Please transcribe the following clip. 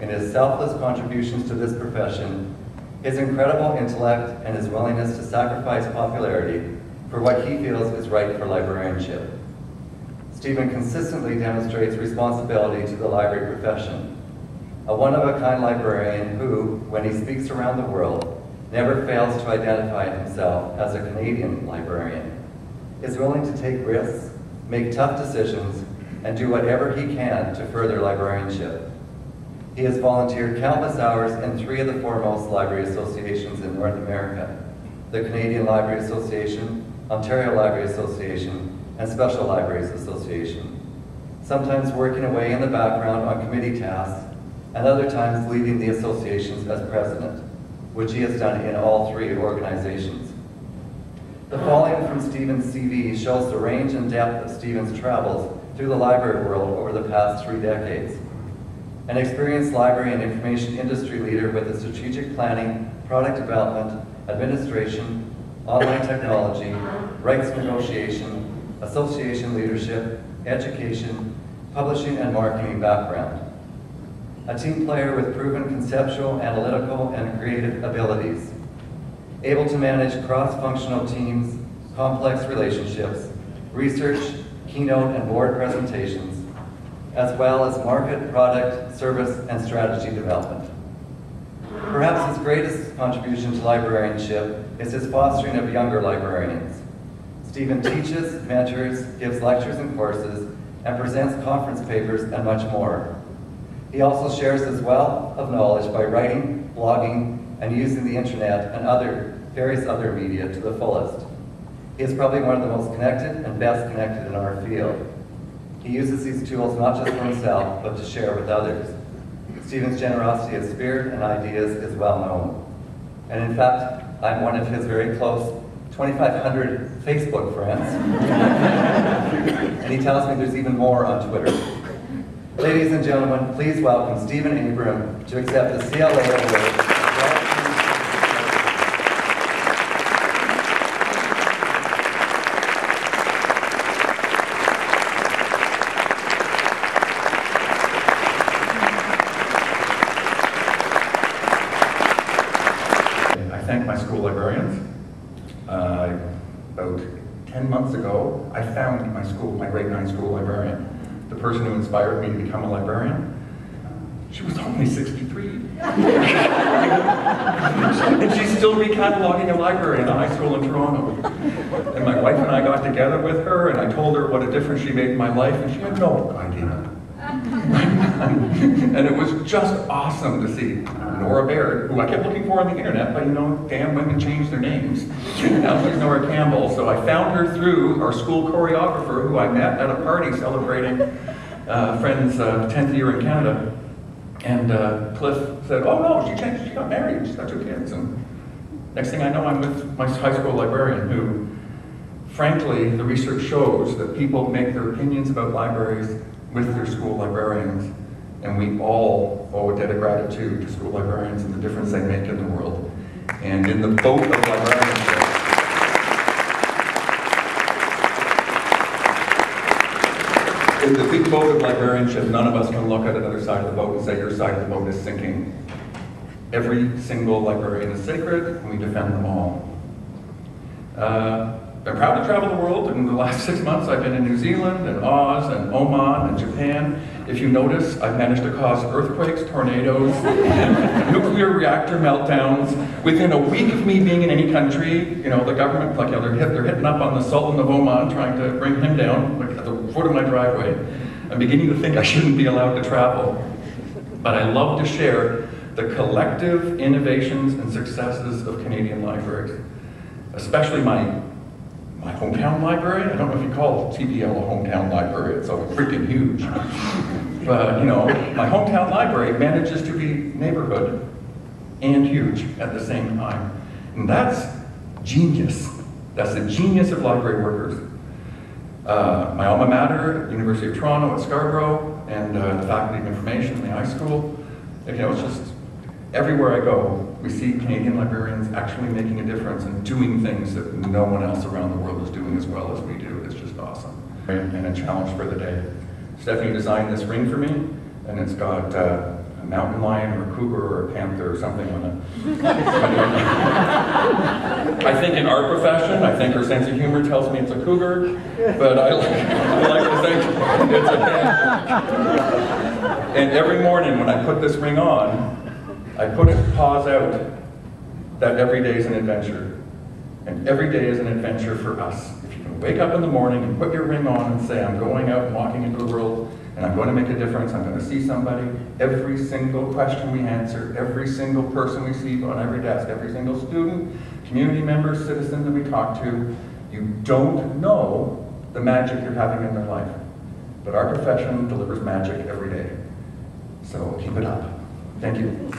in his selfless contributions to this profession, his incredible intellect, and his willingness to sacrifice popularity for what he feels is right for librarianship. Stephen consistently demonstrates responsibility to the library profession, a one-of-a-kind librarian who, when he speaks around the world, never fails to identify himself as a Canadian librarian, is willing to take risks, make tough decisions, and do whatever he can to further librarianship. He has volunteered countless hours in 3 of the foremost library associations in North America: the Canadian Library Association, Ontario Library Association, and Special Libraries Association, sometimes working away in the background on committee tasks, and other times leading the associations as president, which he has done in all 3 organizations. The following from Stephen's CV shows the range and depth of Stephen's travels through the library world over the past 3 decades. An experienced library and information industry leader with a strategic planning, product development, administration, online technology, rights negotiation, association leadership, education, publishing and marketing background. A team player with proven conceptual, analytical, and creative abilities. Able to manage cross-functional teams, complex relationships, research, keynote and board presentations, as well as market, product, service, and strategy development. Perhaps his greatest contribution to librarianship is his fostering of younger librarians. Stephen teaches, mentors, gives lectures and courses, and presents conference papers and much more. He also shares his wealth of knowledge by writing, blogging, and using the internet and various other media to the fullest. He is probably one of the most connected and best connected in our field. He uses these tools not just for himself, but to share with others. Stephen's generosity of spirit and ideas is well known. And in fact, I'm one of his very close 2,500 Facebook friends. And he tells me there's even more on Twitter. Ladies and gentlemen, please welcome Stephen Abram to accept the CLA Award. I thank my school librarians. About 10 months ago, I found my school, my grade 9 school librarian, the person who inspired me to become a librarian. She was only 63. And she's still recataloguing a library in a high school in Toronto. And my wife and I got together with her, and I told her what a difference she made in my life, and she had no idea. And it was just awesome to see Nora Baird, who I kept looking for on the internet, but you know, damn women change their names. Now she's Nora Campbell, so I found her through our school choreographer, who I met at a party celebrating friend's 10th year in Canada. And Cliff said, oh no, she changed, she got married, she's got 2 kids. And next thing I know, I'm with my high school librarian, who, frankly, the research shows that people make their opinions about libraries with their school librarians, and we all owe a debt of gratitude to school librarians and the difference they make in the world. And in the boat of librarianship, in the big boat of librarianship, none of us can look at another side of the boat and say your side of the boat is sinking. Every single librarian is sacred, and we defend them all. I'm proud to travel the world. In the last 6 months, I've been in New Zealand, and Oz, and Oman, and Japan. If you notice, I've managed to cause earthquakes, tornadoes, and nuclear reactor meltdowns within a week of me being in any country. You know, the government, like, you know, they're hitting up on the Sultan of Oman, trying to bring him down, like, at the foot of my driveway. I'm beginning to think I shouldn't be allowed to travel. But I love to share the collective innovations and successes of Canadian libraries, especially my hometown library. I don't know if you call TPL a hometown library, it's so freaking huge. But, you know, my hometown library manages to be neighborhood and huge at the same time. And that's genius. That's the genius of library workers. My alma mater, University of Toronto at Scarborough, and the Faculty of Information in the high school. You know, it's just, everywhere I go, we see Canadian librarians actually making a difference and doing things that no one else around the world is doing as well as we do. It's just awesome. And a challenge for the day. Stephanie designed this ring for me, and it's got a mountain lion or a cougar or a panther or something on it. I think in our profession, I think her sense of humor tells me it's a cougar, but I like to think it's a panther. And every morning when I put this ring on, I put it paws out that every day is an adventure. And every day is an adventure for us. If you can wake up in the morning and put your ring on and say, I'm going out and walking into the world, and I'm going to make a difference, I'm going to see somebody, every single question we answer, every single person we see on every desk, every single student, community member, citizen that we talk to, you don't know the magic you're having in their life. But our profession delivers magic every day. So keep it up. Thank you.